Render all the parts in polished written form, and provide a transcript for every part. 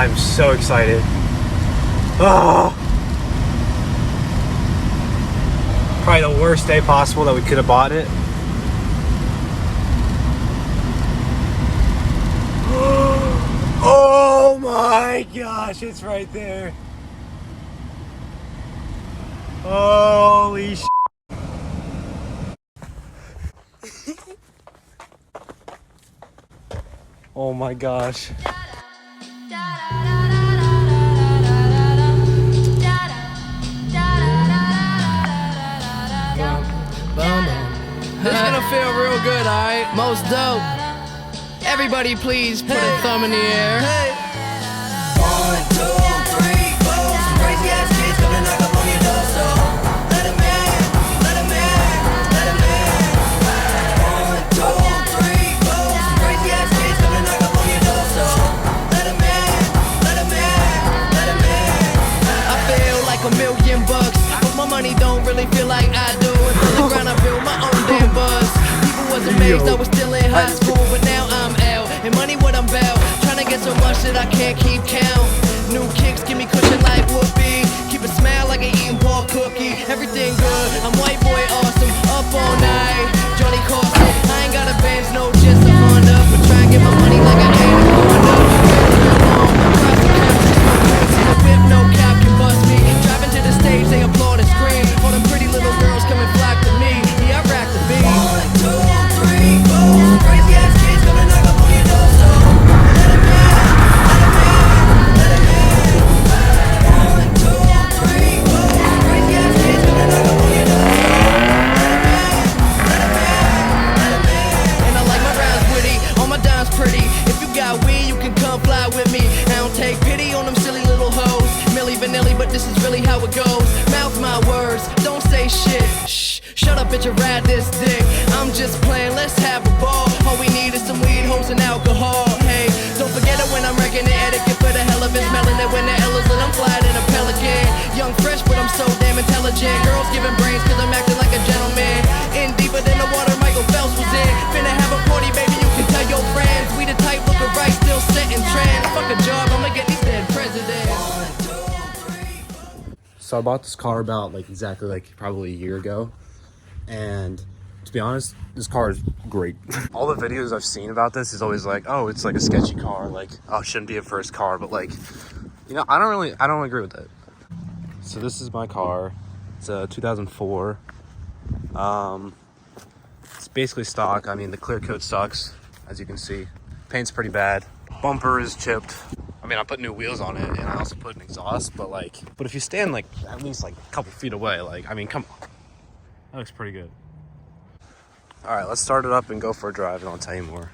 I'm so excited. Oh, probably the worst day possible that we could have bought it. Oh my gosh, it's right there. Holy sh**. Oh my gosh. This is gonna feel real good, alright? Most dope. Everybody please put a thumb in the air. 1, 2, 3, 4. Some crazy ass kids gonna knock up on your door, so let 'em in, let 'em in, let 'em in. 1, 2, 3, 4. Some crazy ass kids gonna knock up on your door, so let 'em in, let 'em in, let 'em in. I feel like $1,000,000, but my money don't really feel like I do. And from the ground I build my own damn buzz. People was amazed I was still in high school, but now I'm out. And money what I'm about, trying to get so much that I can't keep count. New kicks give me cushion like whoopee. Keep a smile like an eating ball cookie. Everything good, I'm white boy awesome. Up all night, Johnny Carson. I ain't got a Benz, no just a Honda, but try and get my money like I ain't a Honda. Across the country, smoke boots in the whip, no cap can bust me. Driving to the stage, they applaud and scream. All them pretty little girls come and flock to me. Yeah, I rack the beat. 1, 2, 3, 4. Some crazy ass kids gonna knock up on your door, so let 'em in, let 'em in, let 'em in. 1, 2, 3, 4. Some crazy ass kids gonna knock up on your door, so let 'em in, let 'em in, let 'em in. And I like my rhymes witty, all my dimes pretty. If you got weed, you can come fly with me. I don't take pity on them silly little hoes. Milli Vanilli, but this is really how it goes. Mouth my words, don't say shit. Shh, shut up, bitch, and ride this dick. I'm just playing, let's have a ball. All we need is some weed, hoes, and alcohol. Hey, don't forget it when I'm wrecking the etiquette for the hell of it. Smelling it when the L is lit, I'm flying in a pelican. Young, fresh, but I'm so damn intelligent. Girls giving brains, cause I'm acting like a gentleman. In deeper than the water Michael Phelps was in. Finna have a party, baby, you can tell your friends. We the type looking right, still setting trends. Fuck a job, I'ma get these dead presidents. So I bought this car about exactly probably a year ago, and to be honest, this car is great. All the videos I've seen about this is always like, oh, it's like a sketchy car, oh, it shouldn't be a first car, but I don't agree with that. So this is my car. It's a 2004. It's basically stock. I mean, the clear coat sucks, as you can see. Paint's pretty bad. Bumper is chipped. I mean, I put new wheels on it, and I also put an exhaust, but if you stand at least a couple feet away, I mean, come on. That looks pretty good. All right, let's start it up and go for a drive, and I'll tell you more.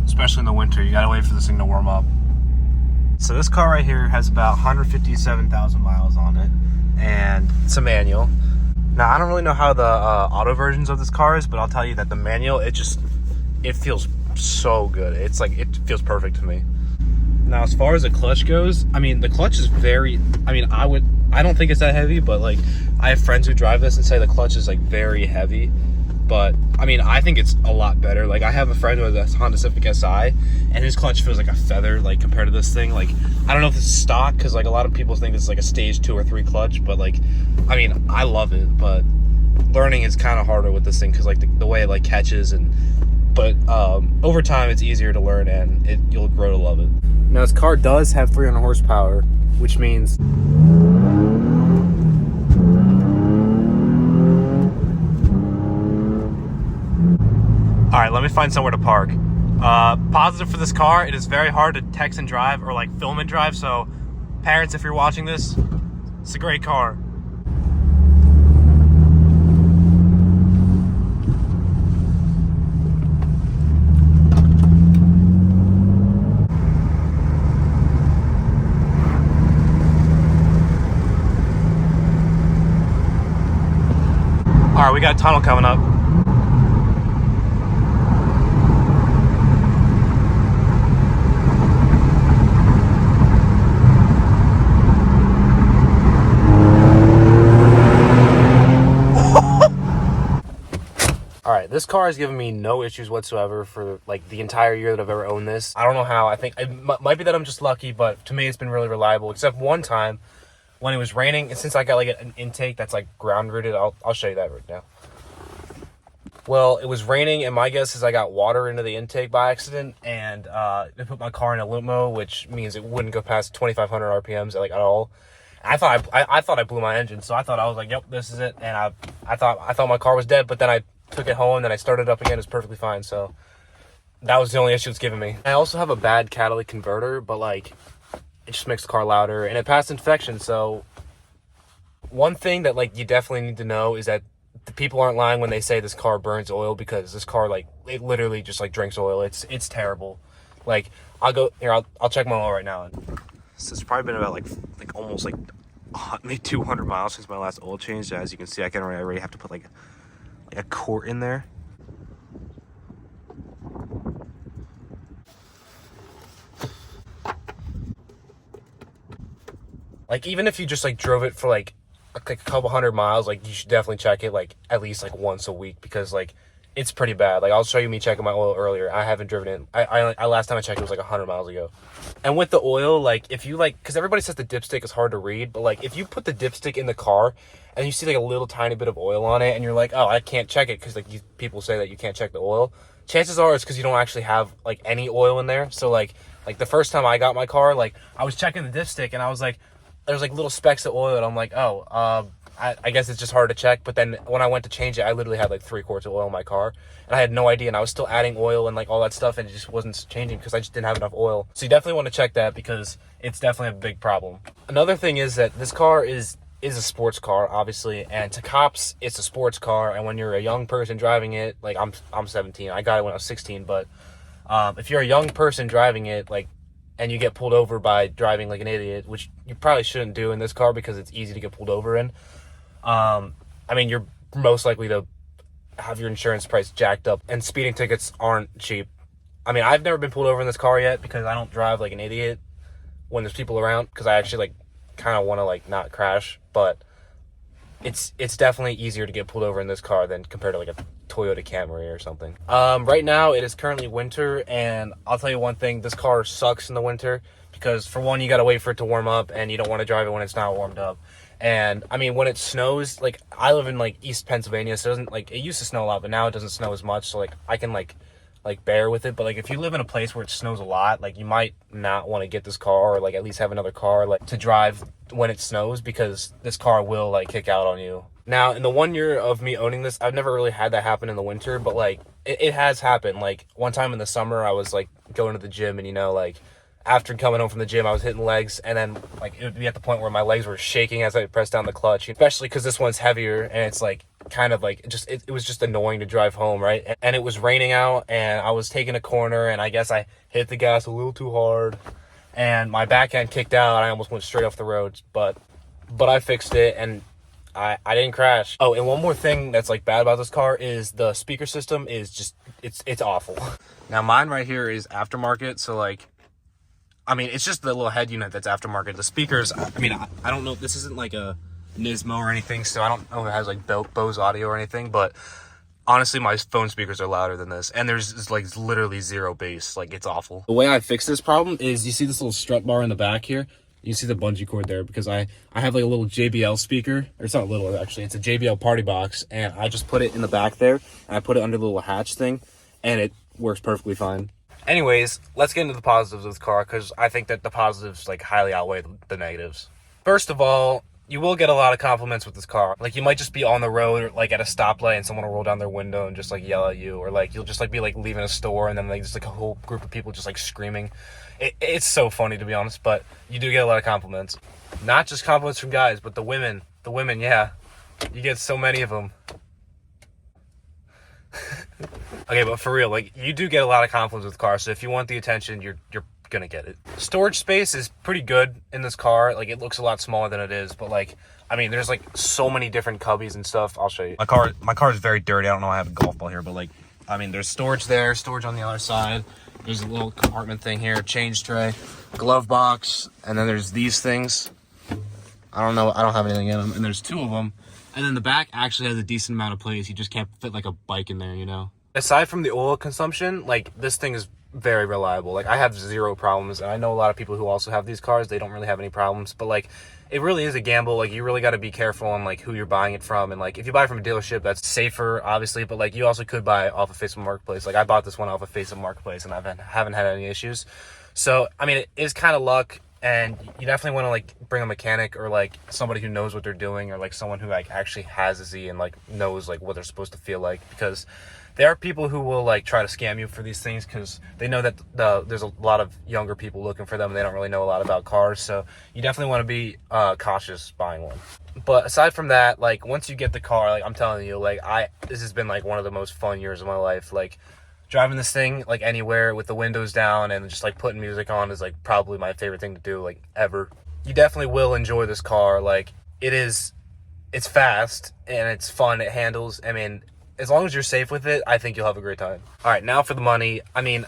Especially in the winter, you gotta wait for this thing to warm up. So this car right here has about 157,000 miles on it, and it's a manual. Now, I don't really know how the auto versions of this car is, but I'll tell you that the manual, it feels so good. It's it feels perfect to me. Now, as far as the clutch goes, I mean, the clutch is very, I don't think it's that heavy, but I have friends who drive this and say the clutch is very heavy. But I mean, I think it's a lot better. I have a friend with a Honda Civic Si, and his clutch feels like a feather, compared to this thing. I don't know if this is stock, because a lot of people think it's a stage 2 or 3 clutch, but I mean, I love it, but learning is kind of harder with this thing, because the way it catches, but over time it's easier to learn, and you'll grow to love it. Now, this car does have 300 horsepower, which means all right, let me find somewhere to park. Positive for this car, it is very hard to text and drive or film and drive. So parents, if you're watching this, it's a great car. All right, we got a tunnel coming up. this car has given me no issues whatsoever for like the entire year that I've ever owned this. I don't know how. I think it might be that I'm just lucky, but to me it's been really reliable, except one time when it was raining, and since I got like an intake that's like ground rooted, I'll show you that right now. Well, it was raining, and my guess is I got water into the intake by accident, and it put my car in a limp mode, which means it wouldn't go past 2,500 RPMs like at all. I thought I blew my engine, so I was like, yep, this is it. And I thought my car was dead, but then I took it home, and then I started it up again. It's perfectly fine. So that was the only issue it's given me. I also have a bad catalytic converter, but like it just makes the car louder, and it passed inspection. So one thing that like you definitely need to know is that the people aren't lying when they say this car burns oil, because this car like it literally just like drinks oil. It's terrible. Like I'll check my oil right now. So it's probably been about like almost like maybe 200 miles since my last oil change. As you can see, I already have to put like a quart in there. Like even if you just like drove it for like a couple hundred miles, like you should definitely check it like at least like once a week, because like it's pretty bad. Like I'll show you me checking my oil earlier. I haven't driven it. I last time I checked it was like 100 miles ago. And with the oil, like if you like, because everybody says the dipstick is hard to read, but like if you put the dipstick in the car and you see like a little tiny bit of oil on it, and you're like, oh, I can't check it because like people say that you can't check the oil. Chances are it's because you don't actually have like any oil in there. So like the first time I got my car, like I was checking the dipstick and I was like, there's like little specks of oil, and I'm like, oh, I guess it's just hard to check. But then when I went to change it, I literally had like 3 quarts of oil in my car, and I had no idea, and I was still adding oil and like all that stuff, and it just wasn't changing because I just didn't have enough oil. So you definitely want to check that, because it's definitely a big problem. Another thing is that this car is a sports car, obviously, and to cops it's a sports car, and when you're a young person driving it, like I'm 17, I got it when I was 16, but if you're a young person driving it, like, and you get pulled over by driving like an idiot, which you probably shouldn't do in this car because it's easy to get pulled over in. I mean, you're most likely to have your insurance price jacked up, and speeding tickets aren't cheap. I mean, I've never been pulled over in this car yet because I don't drive like an idiot when there's people around, because I actually like kind of want to like not crash, but it's definitely easier to get pulled over in this car than compared to like a Toyota Camry or something. Right now it is currently winter, and I'll tell you one thing, this car sucks in the winter because for one, you got to wait for it to warm up, and you don't want to drive it when it's not warmed up. And I mean, when it snows, like I live in like East Pennsylvania, so it doesn't, like, it used to snow a lot, but now it doesn't snow as much, so like I can like bear with it. But like if you live in a place where it snows a lot, like you might not want to get this car, or like at least have another car like to drive when it snows, because this car will like kick out on you. Now, in the 1 year of me owning this, I've never really had that happen in the winter, but like it has happened. Like one time in the summer, I was like going to the gym, and you know, like after coming home from the gym, I was hitting legs, and then like it would be at the point where my legs were shaking as I pressed down the clutch, especially because this one's heavier, and it's like kind of like it was just annoying to drive home, right? And it was raining out, and I was taking a corner, and I guess I hit the gas a little too hard, and my back end kicked out, and I almost went straight off the road, but I fixed it, and I didn't crash. Oh, and one more thing that's like bad about this car is the speaker system is just it's awful. Now mine right here is aftermarket, so like, I mean, it's just the little head unit that's aftermarket. The speakers, I mean, I don't know, this isn't like a Nismo or anything, so I don't know if it has like Bose audio or anything, but honestly, my phone speakers are louder than this, and there's like literally zero bass. Like, it's awful. The way I fix this problem is, you see this little strut bar in the back here? You see the bungee cord there, because I have like a little JBL speaker, or it's not little actually, it's a JBL party box, and I just put it in the back there, and I put it under the little hatch thing, and it works perfectly fine. Anyways, let's get into the positives of this car, because I think that the positives like highly outweigh the negatives. First of all, you will get a lot of compliments with this car. Like, you might just be on the road, or like at a stoplight, and someone will roll down their window and just like yell at you, or like you'll just like be like leaving a store, and then like just like a whole group of people just like screaming. It's so funny, to be honest, but you do get a lot of compliments. Not just compliments from guys, but the women, yeah, you get so many of them. Okay, but for real, like, you do get a lot of compliments with cars, so if you want the attention, you're gonna get it. Storage space is pretty good in this car. Like, it looks a lot smaller than it is, but like, I mean, there's like so many different cubbies and stuff. I'll show you. My car is very dirty. I don't know, I have a golf ball here, but like, I mean, there's storage there, storage on the other side. There's a little compartment thing here, change tray, glove box, and then there's these things. I don't know, I don't have anything in them, and there's 2 of them. And then the back actually has a decent amount of place. You just can't fit like a bike in there, you know? Aside from the oil consumption, like this thing is very reliable. Like I have zero problems, and I know a lot of people who also have these cars, they don't really have any problems, but like it really is a gamble. Like you really got to be careful on like who you're buying it from, and like if you buy from a dealership, that's safer obviously, but like you also could buy off of Facebook Marketplace. Like I bought this one off of Facebook Marketplace and haven't had any issues. So I mean, it is kind of luck, and you definitely want to like bring a mechanic or like somebody who knows what they're doing, or like someone who like actually has a Z and like knows like what they're supposed to feel like, because there are people who will like try to scam you for these things because they know that there's a lot of younger people looking for them and they don't really know a lot about cars. So you definitely want to be cautious buying one. But aside from that, like once you get the car, like I'm telling you, like this has been like one of the most fun years of my life. Like driving this thing like anywhere with the windows down and just like putting music on is like probably my favorite thing to do like ever. You definitely will enjoy this car. Like it's fast and it's fun. It handles, I mean, as long as you're safe with it, I think you'll have a great time. All right, now for the money. I mean,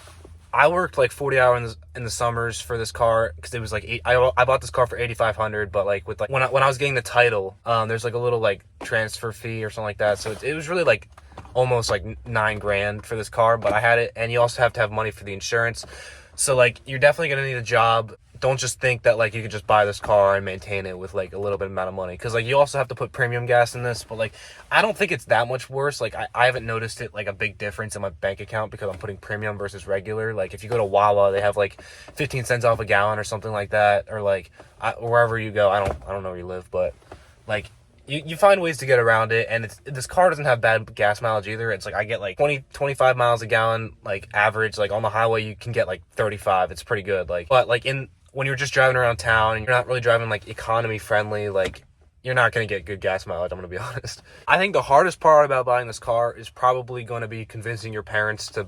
I worked like 40 hours in the summers for this car because it was like I bought this car for $8,500, but like with like when I was getting the title, there's like a little like transfer fee or something like that. So it was really like almost like $9,000 for this car, but I had it, and you also have to have money for the insurance. So like you're definitely gonna need a job. Don't just think that like you can just buy this car and maintain it with like a little bit amount of money, because like you also have to put premium gas in this. But like I don't think it's that much worse. Like I haven't noticed it like a big difference in my bank account because I'm putting premium versus regular. Like if you go to Wawa, they have like 15 cents off a gallon or something like that, or like wherever you go. I don't know where you live, but like you find ways to get around it. And this car doesn't have bad gas mileage either. It's like I get like 25 miles a gallon like average. Like on the highway you can get like 35. It's pretty good. Like but like when you're just driving around town and you're not really driving like economy friendly, like you're not going to get good gas mileage, I'm going to be honest. I think the hardest part about buying this car is probably going to be convincing your parents to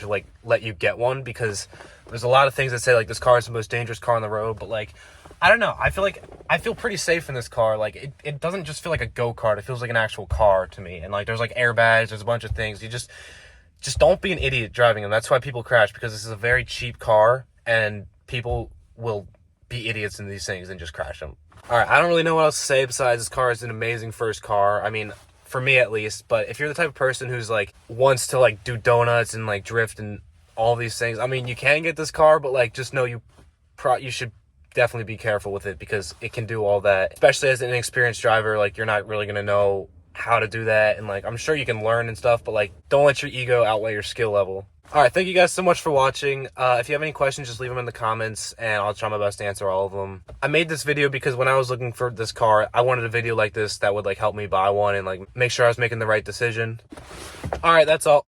like let you get one, because there's a lot of things that say like this car is the most dangerous car on the road, but like I don't know, I feel pretty safe in this car. Like it doesn't just feel like a go-kart, it feels like an actual car to me. And like there's like airbags, there's a bunch of things. You just don't be an idiot driving them. That's why people crash, because this is a very cheap car and people will be idiots in these things and just crash them. All right, I don't really know what else to say besides this car is an amazing first car. I mean, for me at least. But if you're the type of person who's like wants to like do donuts and like drift and all these things, I mean, you can get this car, but like just know you should definitely be careful with it, because it can do all that. Especially as an inexperienced driver, like you're not really gonna know how to do that, and like I'm sure you can learn and stuff, but like don't let your ego outweigh your skill level. All right, thank you guys so much for watching. If you have any questions, just leave them in the comments, and I'll try my best to answer all of them. I made this video because when I was looking for this car, I wanted a video like this that would like help me buy one and like make sure I was making the right decision. All right, that's all.